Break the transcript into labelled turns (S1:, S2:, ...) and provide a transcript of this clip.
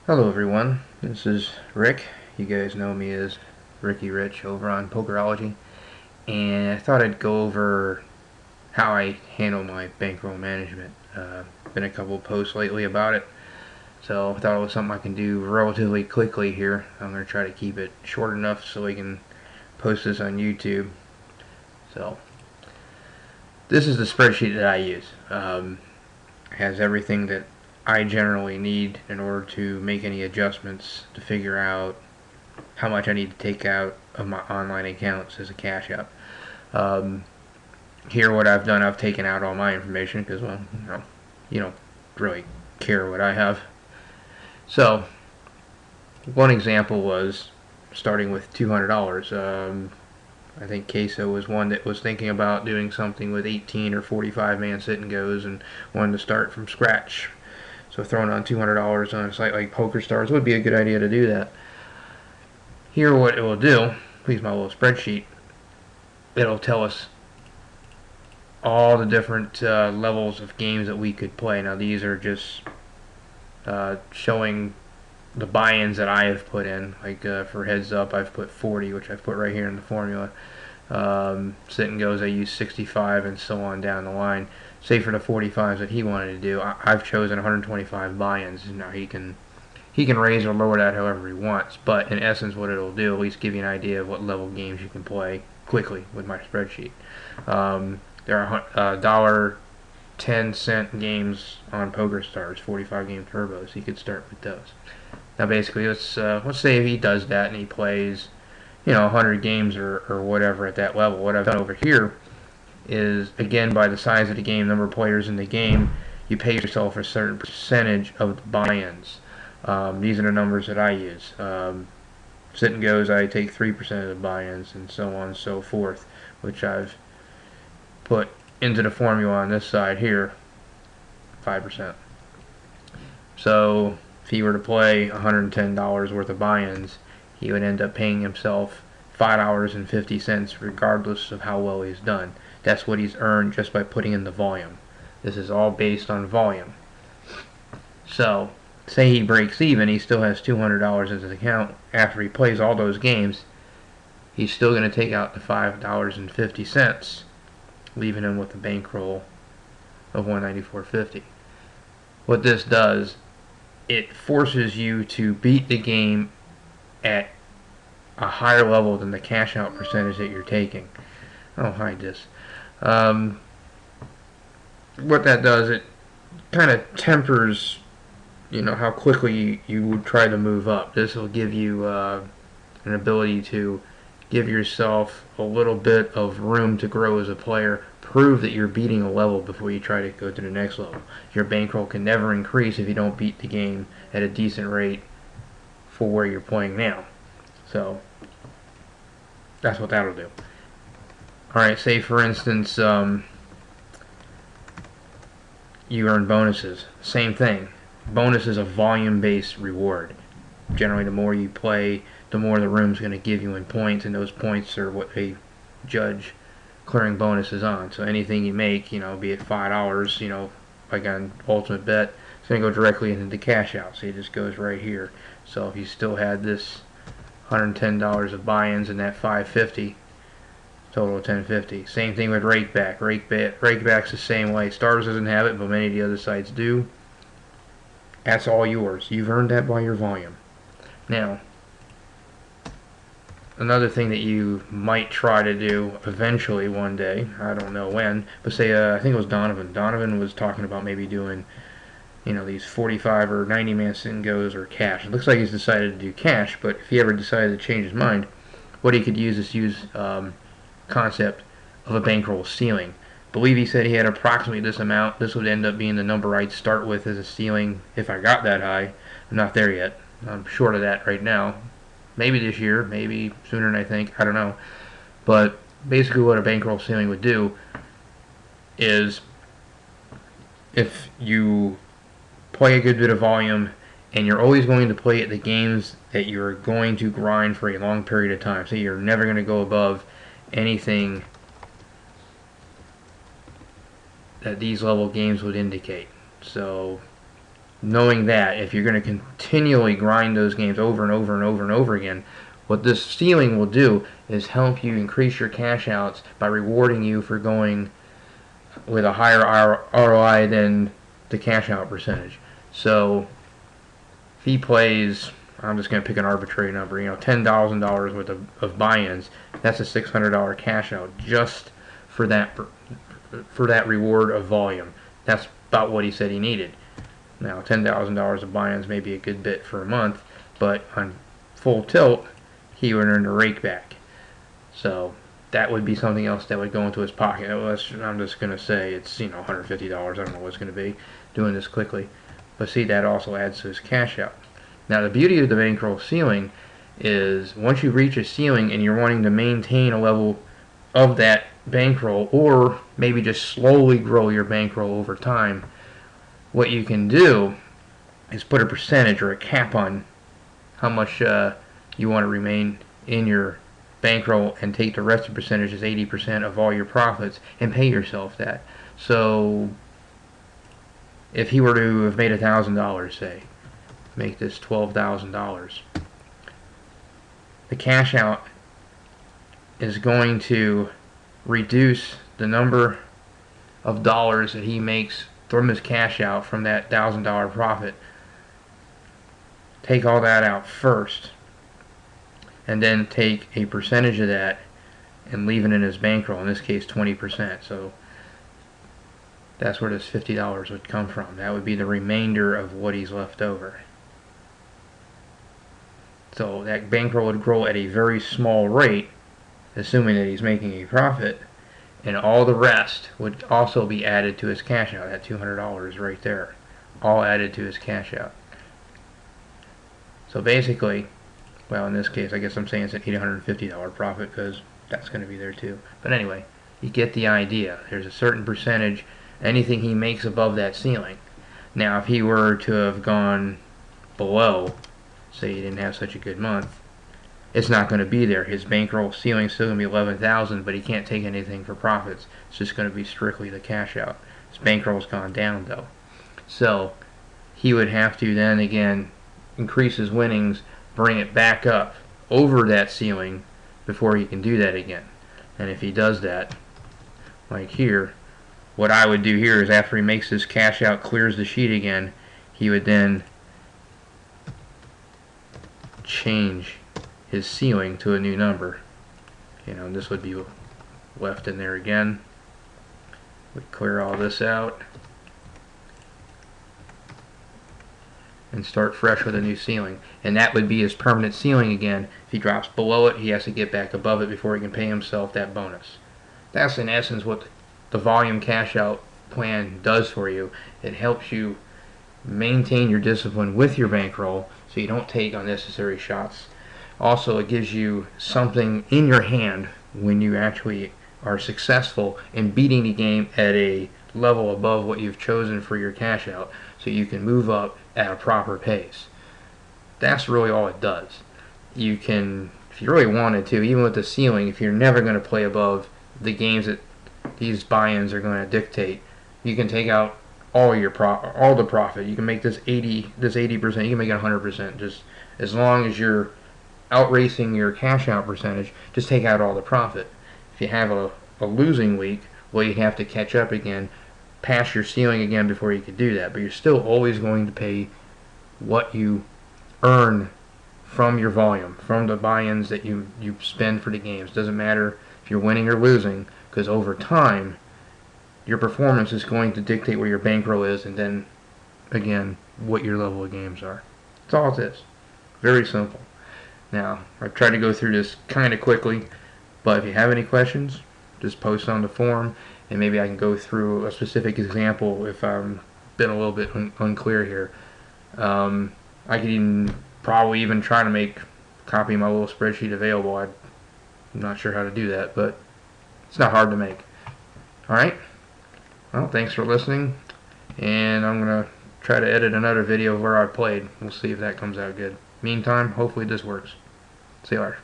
S1: Hello everyone, this is Rick. You guys know me as RyckyRych over on Pokerology, and I thought I'd go over how I handle my bankroll management. Been a couple of posts lately about it, so I thought it was something I can do relatively quickly here. I'm going to try to keep it short enough so we can post this on YouTube. So, this is the spreadsheet that I use. It has everything that I generally need in order to make any adjustments to figure out how much I need to take out of my online accounts as a cash out. Um, Here, what I've done, I've taken out all my information because, well, you don't really care what I have. So, one example was starting with $200. I think Queso was one that was thinking about doing something with 18 or 45 man sit and goes and wanted to start from scratch. So throwing on $200 on a site like PokerStars would be a good idea to do that. Here, what it will do, please my little spreadsheet, it'll tell us all the different levels of games that we could play. Now these are just showing the buy-ins that I have put in. Like for heads up, I've put 40, which I've put right here in the formula. Sit and goes, I use 65, and so on down the line. Say for the 45s that he wanted to do, I've chosen 125 buy-ins. Now he can raise or lower that however he wants, but in essence what it'll do, at least give you an idea of what level games you can play quickly with my spreadsheet. There are $1.10 games on PokerStars, 45 game turbos, so you could start with those. Now basically, let's say if he does that and he plays 100 games or whatever at that level. What I've done over here is, again, by the size of the game, number of players in the game, you pay yourself a certain percentage of the buy-ins. These are the numbers that I use. Sit and goes, I take 3% of the buy-ins, and so on and so forth, which I've put into the formula on this side here, 5%. So if he were to play $110 worth of buy-ins, he would end up paying himself $5.50 regardless of how well he's done. That's what he's earned just by putting in the volume. This is all based on volume. So say he breaks even, he still has $200 in his account. After he plays all those games, he's still going to take out the $5.50, leaving him with a bankroll of $194.50. What this does, it forces you to beat the game at a higher level than the cash out percentage that you're taking. I'll hide this. What that does, it kind of tempers how quickly you would try to move up. This will give you an ability to give yourself a little bit of room to grow as a player. Prove that you're beating a level before you try to go to the next level. Your bankroll can never increase if you don't beat the game at a decent rate for where you're playing now. So that's what that'll do. Alright, say for instance you earn bonuses. Same thing. Bonus is a volume-based reward. Generally, the more you play, the more the room's going to give you in points, and those points are what they judge clearing bonuses on. So anything you make, be it $5, like on Ultimate Bet, it's going to go directly into the cash out. So it just goes right here. So if you still had this $110 of buy-ins and that $5.50, total of $10.50. Same thing with Rakeback. Rakeback's the same way. Stars doesn't have it, but many of the other sites do. That's all yours. You've earned that by your volume. Now, another thing that you might try to do eventually one day, I don't know when, but say, I think it was Donovan. Donovan was talking about maybe doing, these 45 or 90 man sit and goes or cash. It looks like he's decided to do cash, but if he ever decided to change his mind, what he could use is concept of a bankroll ceiling. I believe he said he had approximately this amount. This would end up being the number I'd start with as a ceiling if I got that high. I'm not there yet. I'm short of that right now. Maybe this year, maybe sooner than I think. I don't know. But basically what a bankroll ceiling would do is, if you play a good bit of volume and you're always going to play at the games that you're going to grind for a long period of time, so you're never going to go above anything that these level games would indicate. So knowing that if you're going to continually grind those games over and over and over and over again, what this ceiling will do is help you increase your cash outs by rewarding you for going with a higher ROI than the cash out percentage. So if he plays, I'm just going to pick an arbitrary number, $10,000 worth of buy-ins, that's a $600 cash out just for that reward of volume. That's about what he said he needed. Now, $10,000 of buy-ins may be a good bit for a month, but on full tilt, he would earn the rake back. So that would be something else that would go into his pocket. I'm just going to say it's $150. I don't know what it's going to be doing this quickly. But see, that also adds to his cash out. Now, the beauty of the bankroll ceiling is once you reach a ceiling and you're wanting to maintain a level of that bankroll, or maybe just slowly grow your bankroll over time, what you can do is put a percentage or a cap on how much you want to remain in your bankroll, and take the rest of the percentage as 80% of all your profits and pay yourself that. So if he were to have made $1,000, say, make this $12,000, the cash out is going to reduce the number of dollars that he makes from his cash out from that $1,000 profit. Take all that out first, and then take a percentage of that and leave it in his bankroll, in this case 20%. So that's where this $50 would come from. That would be the remainder of what he's left over. So that bankroll would grow at a very small rate, assuming that he's making a profit, and all the rest would also be added to his cash out. That $200 right there, all added to his cash out. So basically, well, in this case, I guess I'm saying it's an $850 profit because that's going to be there too. But anyway, you get the idea. There's a certain percentage, anything he makes above that ceiling. Now, if he were to have gone below, say he didn't have such a good month, it's not going to be there. His bankroll ceiling is still going to be $11,000, but he can't take anything for profits. It's just going to be strictly the cash out. His bankroll's gone down though. So he would have to then again increase his winnings, bring it back up over that ceiling before he can do that again. And if he does that, like here, what I would do here is after he makes his cash out, clears the sheet again, he would then change his ceiling to a new number. And this would be left in there again. We'd clear all this out and start fresh with a new ceiling. And that would be his permanent ceiling again. If he drops below it, he has to get back above it before he can pay himself that bonus. That's in essence what the volume cash out plan does for you. It helps you maintain your discipline with your bankroll so you don't take unnecessary shots. Also, it gives you something in your hand when you actually are successful in beating the game at a level above what you've chosen for your cash out, so you can move up at a proper pace. That's really all it does. You can, if you really wanted to, even with the ceiling, if you're never going to play above the games that these buy-ins are going to dictate, you can take out all the profit. You can make this 80%, you can make it 100%, just as long as you're outracing your cash out percentage. Just take out all the profit. If you have a losing week, well, you'd have to catch up again, pass your ceiling again before you could do that. But you're still always going to pay what you earn from your volume, from the buy-ins that you spend for the games. Doesn't matter if you're winning or losing, because over time your performance is going to dictate where your bankroll is, and then again what your level of games are. That's all it is. Very simple. Now, I've tried to go through this kind of quickly, but if you have any questions, just post on the forum, and maybe I can go through a specific example if I'm been a little bit unclear here. I could probably even try to make a copy of my little spreadsheet available. I'm not sure how to do that, but it's not hard to make. Alright? Well, thanks for listening, and I'm going to try to edit another video of where I played. We'll see if that comes out good. Meantime, hopefully this works. See you later.